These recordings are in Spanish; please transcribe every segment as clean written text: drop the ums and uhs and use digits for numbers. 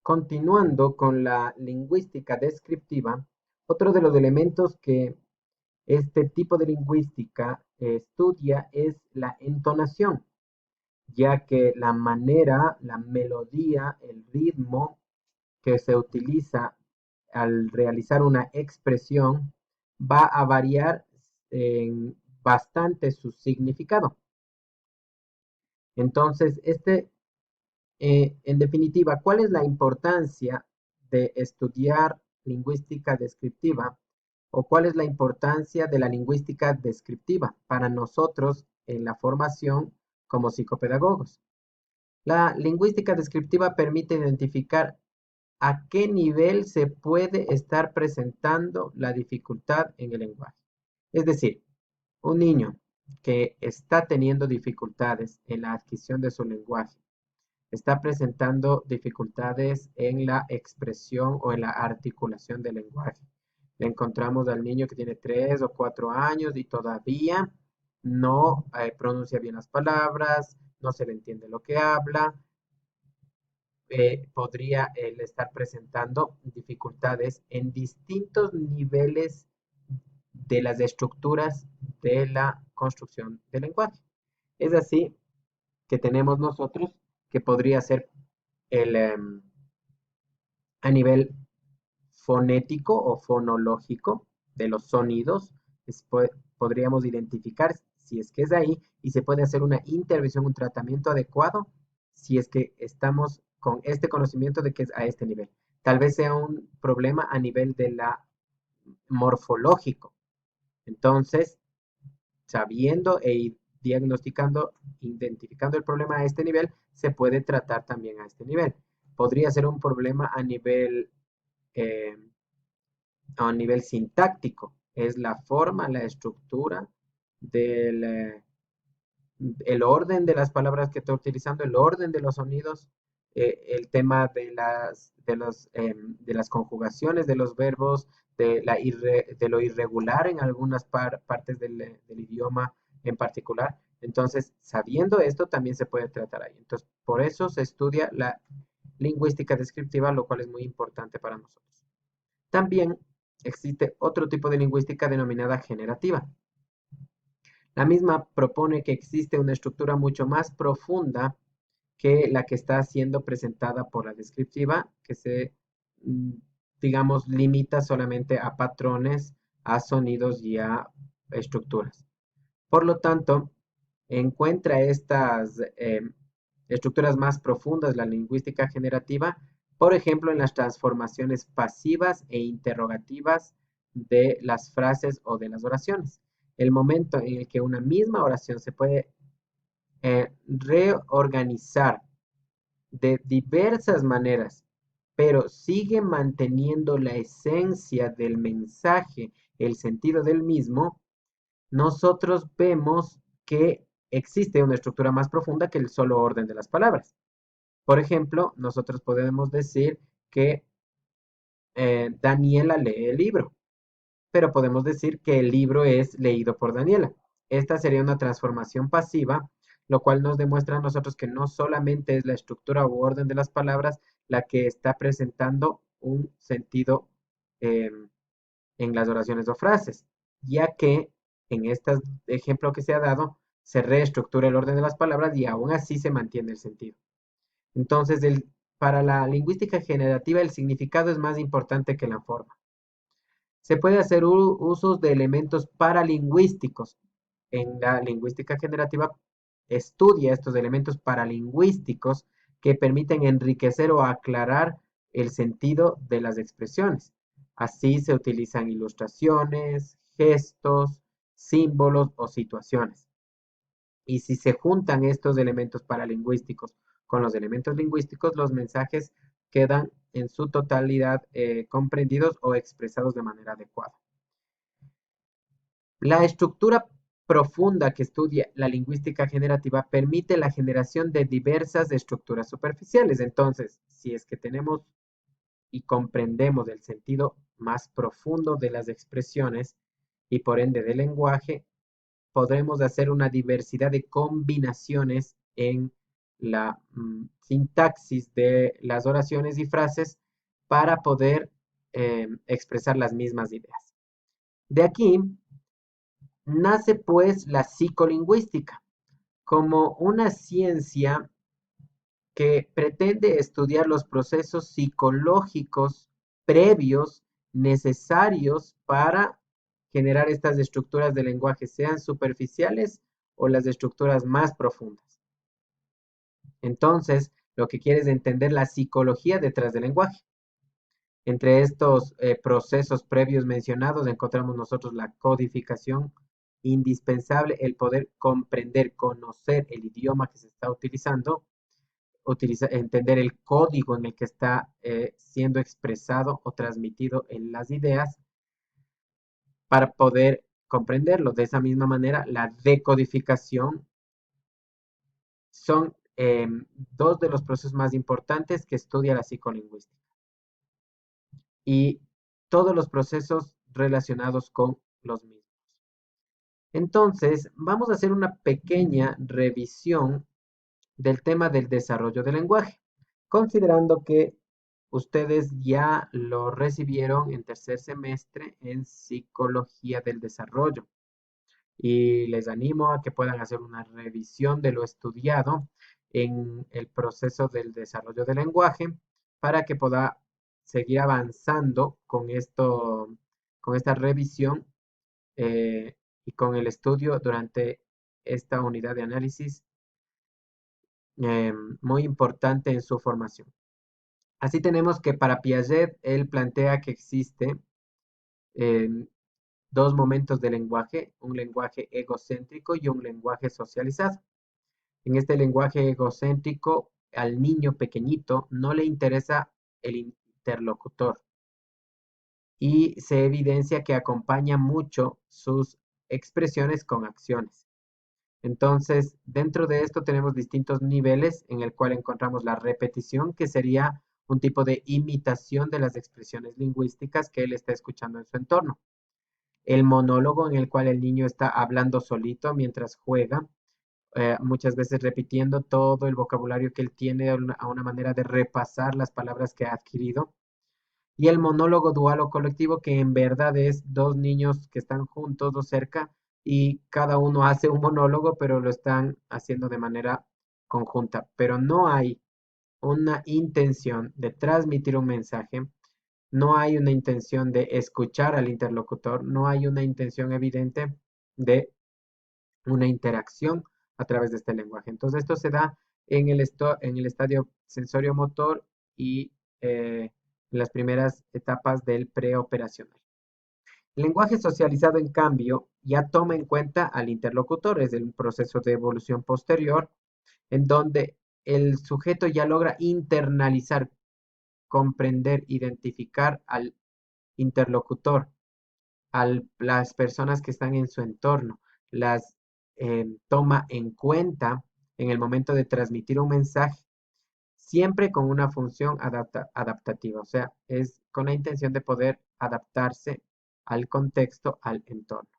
Continuando con la lingüística descriptiva, otro de los elementos que este tipo de lingüística estudia es la entonación, ya que la manera, la melodía, el ritmo que se utiliza al realizar una expresión va a variar en bastante su significado. Entonces, en definitiva, ¿cuál es la importancia de estudiar lingüística descriptiva o cuál es la importancia de la lingüística descriptiva para nosotros en la formación como psicopedagogos? La lingüística descriptiva permite identificar a qué nivel se puede estar presentando la dificultad en el lenguaje. Es decir, un niño que está teniendo dificultades en la adquisición de su lenguaje, está presentando dificultades en la expresión o en la articulación del lenguaje. Le encontramos al niño que tiene 3 o 4 años y todavía no pronuncia bien las palabras, no se le entiende lo que habla, podría él estar presentando dificultades en distintos niveles de las estructuras de la construcción del lenguaje. Es así que tenemos nosotros que podría ser el, a nivel fonético o fonológico de los sonidos, podríamos identificar si es que es ahí y se puede hacer una intervención, un tratamiento adecuado si es que estamos con este conocimiento de que es a este nivel. Tal vez sea un problema a nivel de la morfológico. Entonces, sabiendo e diagnosticando, identificando el problema a este nivel, se puede tratar también a este nivel. Podría ser un problema eh, a nivel sintáctico, es la forma, la estructura del el orden de las palabras que está utilizando, el orden de los sonidos, el tema de las conjugaciones de los verbos, de lo irregular en algunas partes del idioma en particular. Entonces, sabiendo esto, también se puede tratar ahí. Entonces, por eso se estudia la lingüística descriptiva, lo cual es muy importante para nosotros. También existe otro tipo de lingüística denominada generativa. La misma propone que existe una estructura mucho más profunda que la que está siendo presentada por la descriptiva, que mm, digamos, limita solamente a patrones, a sonidos y a estructuras. Por lo tanto, encuentra estas estructuras más profundas, la lingüística generativa, por ejemplo, en las transformaciones pasivas e interrogativas de las frases o de las oraciones. El momento en el que una misma oración se puede reorganizar de diversas maneras, pero sigue manteniendo la esencia del mensaje, el sentido del mismo, nosotros vemos que existe una estructura más profunda que el solo orden de las palabras. Por ejemplo, nosotros podemos decir que Daniela lee el libro, pero podemos decir que el libro es leído por Daniela. Esta sería una transformación pasiva, lo cual nos demuestra a nosotros que no solamente es la estructura u orden de las palabras la que está presentando un sentido eh, en las oraciones o frases, ya que en este ejemplo que se ha dado, se reestructura el orden de las palabras y aún así se mantiene el sentido. Entonces, para la lingüística generativa, el significado es más importante que la forma. Se puede hacer usos de elementos paralingüísticos. En la lingüística generativa estudia estos elementos paralingüísticos que permiten enriquecer o aclarar el sentido de las expresiones. Así se utilizan ilustraciones, gestos, símbolos o situaciones. Y si se juntan estos elementos paralingüísticos con los elementos lingüísticos, los mensajes quedan en su totalidad comprendidos o expresados de manera adecuada. La estructura profunda que estudia la lingüística generativa permite la generación de diversas estructuras superficiales. Entonces, si es que tenemos y comprendemos el sentido más profundo de las expresiones y por ende del lenguaje, podremos hacer una diversidad de combinaciones en la sintaxis de las oraciones y frases para poder expresar las mismas ideas. De aquí nace pues la psicolingüística como una ciencia que pretende estudiar los procesos psicológicos previos necesarios para generar estas estructuras de lenguaje, sean superficiales o las estructuras más profundas. Entonces, lo que quiere es entender la psicología detrás del lenguaje. Entre estos procesos previos mencionados encontramos nosotros la codificación, indispensable el poder comprender, conocer el idioma que se está utilizando, entender el código en el que está siendo expresado o transmitido en las ideas para poder comprenderlo. De esa misma manera, la decodificación son dos de los procesos más importantes que estudia la psicolingüística y todos los procesos relacionados con los mismos. Entonces, vamos a hacer una pequeña revisión del tema del desarrollo del lenguaje, considerando que ustedes ya lo recibieron en tercer semestre en psicología del desarrollo y les animo a que puedan hacer una revisión de lo estudiado en el proceso del desarrollo del lenguaje para que pueda seguir avanzando con esto, con esta revisión y con el estudio durante esta unidad de análisis muy importante en su formación. Así tenemos que para Piaget, él plantea que existe eh, dos momentos de lenguaje, un lenguaje egocéntrico y un lenguaje socializado. En este lenguaje egocéntrico, al niño pequeñito no le interesa el interlocutor y se evidencia que acompaña mucho sus expresiones con acciones. Entonces, dentro de esto tenemos distintos niveles en el cual encontramos la repetición, que sería un tipo de imitación de las expresiones lingüísticas que él está escuchando en su entorno. El monólogo en el cual el niño está hablando solito mientras juega, muchas veces repitiendo todo el vocabulario que él tiene a una manera de repasar las palabras que ha adquirido. Y el monólogo dual o colectivo, que en verdad es dos niños que están juntos o cerca y cada uno hace un monólogo, pero lo están haciendo de manera conjunta. Pero no hay una intención de transmitir un mensaje, no hay una intención de escuchar al interlocutor, no hay una intención evidente de una interacción a través de este lenguaje. Entonces, esto se da en el estadio sensorio-motor y en las primeras etapas del preoperacional. El lenguaje socializado, en cambio, ya toma en cuenta al interlocutor, es el proceso de evolución posterior, en donde el sujeto ya logra internalizar, comprender, identificar al interlocutor, a las personas que están en su entorno, las toma en cuenta en el momento de transmitir un mensaje, siempre con una función adaptativa, o sea, es con la intención de poder adaptarse al contexto, al entorno.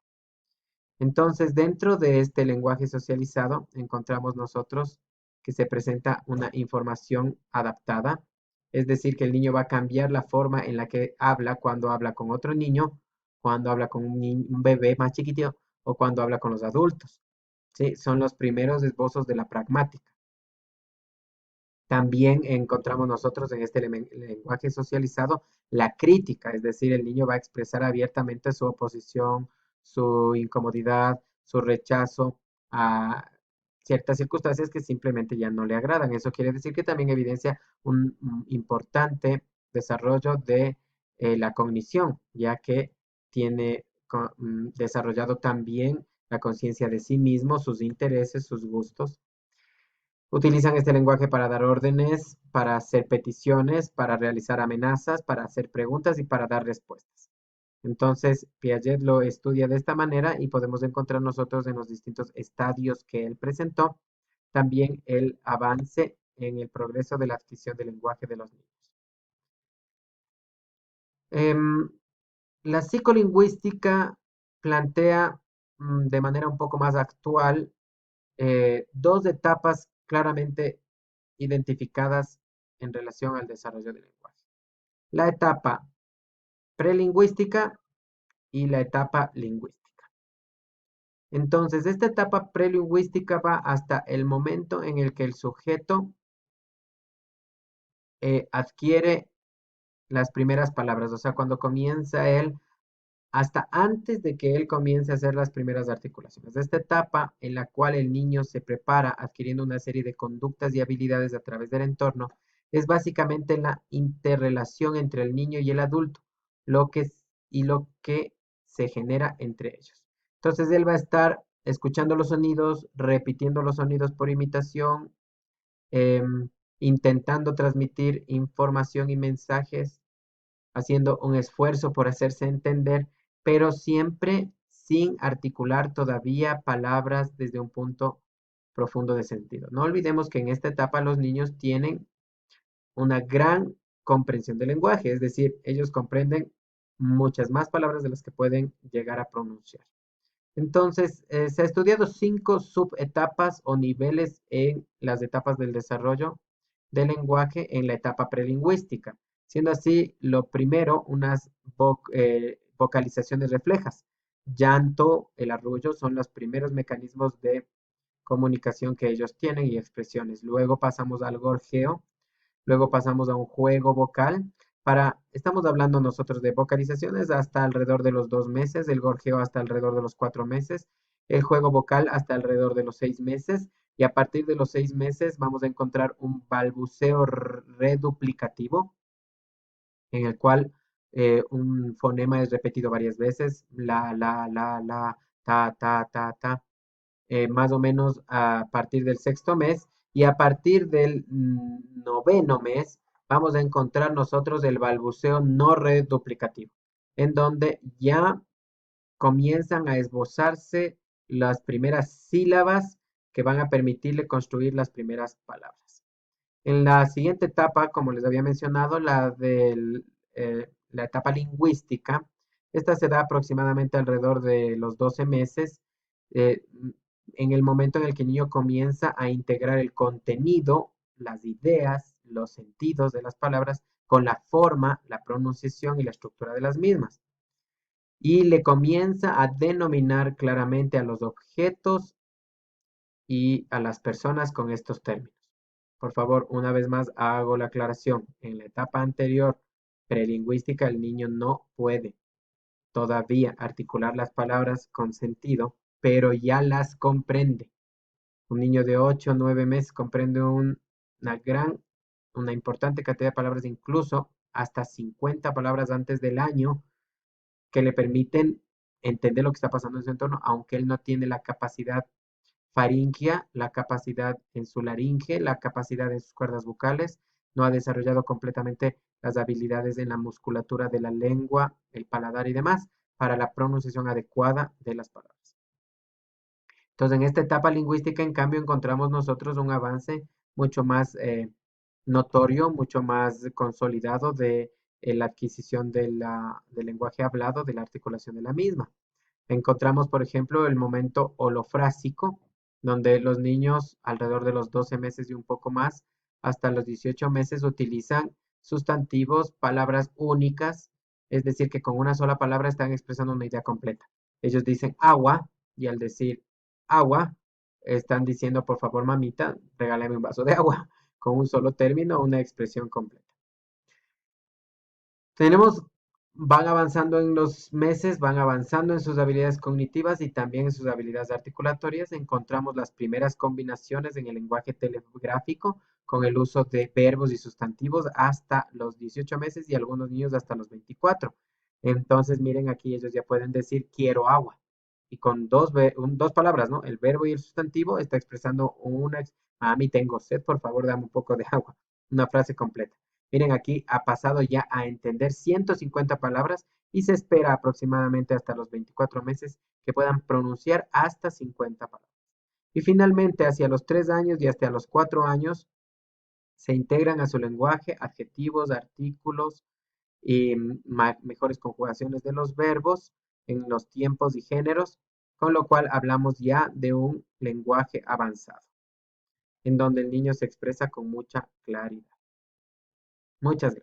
Entonces, dentro de este lenguaje socializado, encontramos nosotros que se presenta una información adaptada, es decir, que el niño va a cambiar la forma en la que habla cuando habla con otro niño, cuando habla con un bebé más chiquitito o cuando habla con los adultos. ¿Sí? Son los primeros esbozos de la pragmática. También encontramos nosotros en este lenguaje socializado la crítica, es decir, el niño va a expresar abiertamente su oposición, su incomodidad, su rechazo a ciertas circunstancias que simplemente ya no le agradan. Eso quiere decir que también evidencia un importante desarrollo de la cognición, ya que tiene desarrollado también la conciencia de sí mismo, sus intereses, sus gustos. Utilizan este lenguaje para dar órdenes, para hacer peticiones, para realizar amenazas, para hacer preguntas y para dar respuestas. Entonces, Piaget lo estudia de esta manera y podemos encontrar nosotros en los distintos estadios que él presentó también el avance en el progreso de la adquisición del lenguaje de los niños. Em, la psicolingüística plantea de manera un poco más actual dos etapas claramente identificadas en relación al desarrollo del lenguaje. La etapa prelingüística y la etapa lingüística. Entonces, esta etapa prelingüística va hasta el momento en el que el sujeto adquiere las primeras palabras, o sea, cuando comienza él, hasta antes de que él comience a hacer las primeras articulaciones. Esta etapa en la cual el niño se prepara adquiriendo una serie de conductas y habilidades a través del entorno, es básicamente la interrelación entre el niño y el adulto, lo que, lo que se genera entre ellos. Entonces él va a estar escuchando los sonidos, repitiendo los sonidos por imitación, intentando transmitir información y mensajes, haciendo un esfuerzo por hacerse entender, pero siempre sin articular todavía palabras desde un punto profundo de sentido. No olvidemos que en esta etapa los niños tienen una gran comprensión del lenguaje, es decir, ellos comprenden muchas más palabras de las que pueden llegar a pronunciar. Entonces, se ha estudiado 5 subetapas o niveles en las etapas del desarrollo del lenguaje en la etapa prelingüística, siendo así lo primero unas vocalizaciones reflejas. Llanto, el arrullo son los primeros mecanismos de comunicación que ellos tienen y expresiones. Luego pasamos al gorjeo, luego pasamos a un juego vocal. Estamos hablando nosotros de vocalizaciones hasta alrededor de los 2 meses, el gorjeo hasta alrededor de los 4 meses, el juego vocal hasta alrededor de los 6 meses, y a partir de los 6 meses vamos a encontrar un balbuceo reduplicativo, en el cual un fonema es repetido varias veces, la, ta, más o menos a partir del 6.º mes, y a partir del 9.º mes vamos a encontrar nosotros el balbuceo no reduplicativo, en donde ya comienzan a esbozarse las primeras sílabas que van a permitirle construir las primeras palabras. En la siguiente etapa, como les había mencionado, la etapa lingüística, esta se da aproximadamente alrededor de los 12 meses, eh, en el momento en el que el niño comienza a integrar el contenido, las ideas, los sentidos de las palabras con la forma, la pronunciación y la estructura de las mismas. Y le comienza a denominar claramente a los objetos y a las personas con estos términos. Por favor, una vez más hago la aclaración. En la etapa anterior, prelingüística, el niño no puede todavía articular las palabras con sentido, pero ya las comprende. Un niño de 8 o 9 meses comprende una importante cantidad de palabras, incluso hasta 50 palabras antes del año, que le permiten entender lo que está pasando en su entorno, aunque él no tiene la capacidad faringia, la capacidad en su laringe, la capacidad en sus cuerdas vocales, no ha desarrollado completamente las habilidades en la musculatura de la lengua, el paladar y demás para la pronunciación adecuada de las palabras. Entonces, en esta etapa lingüística, en cambio, encontramos nosotros un avance mucho más notorio, mucho más consolidado de la adquisición del lenguaje hablado, de la articulación de la misma. Encontramos, por ejemplo, el momento holofrásico, donde los niños alrededor de los 12 meses y un poco más, hasta los 18 meses, utilizan sustantivos, palabras únicas, es decir, que con una sola palabra están expresando una idea completa. Ellos dicen agua y al decir agua, están diciendo, por favor, mamita, regálame un vaso de agua, con un solo término, una expresión completa. Tenemos, van avanzando en los meses, van avanzando en sus habilidades cognitivas y también en sus habilidades articulatorias. Encontramos las primeras combinaciones en el lenguaje telegráfico con el uso de verbos y sustantivos hasta los 18 meses y algunos niños hasta los 24. Entonces, miren aquí, ellos ya pueden decir quiero agua. Y con dos palabras, ¿no? El verbo y el sustantivo está expresando a mí tengo sed, por favor, dame un poco de agua. Una frase completa. Miren aquí, ha pasado ya a entender 150 palabras y se espera aproximadamente hasta los 24 meses que puedan pronunciar hasta 50 palabras. Y finalmente, hacia los 3 años y hasta los 4 años, se integran a su lenguaje adjetivos, artículos y mejores conjugaciones de los verbos en los tiempos y géneros, con lo cual hablamos ya de un lenguaje avanzado. en donde el niño se expresa con mucha claridad. Muchas gracias.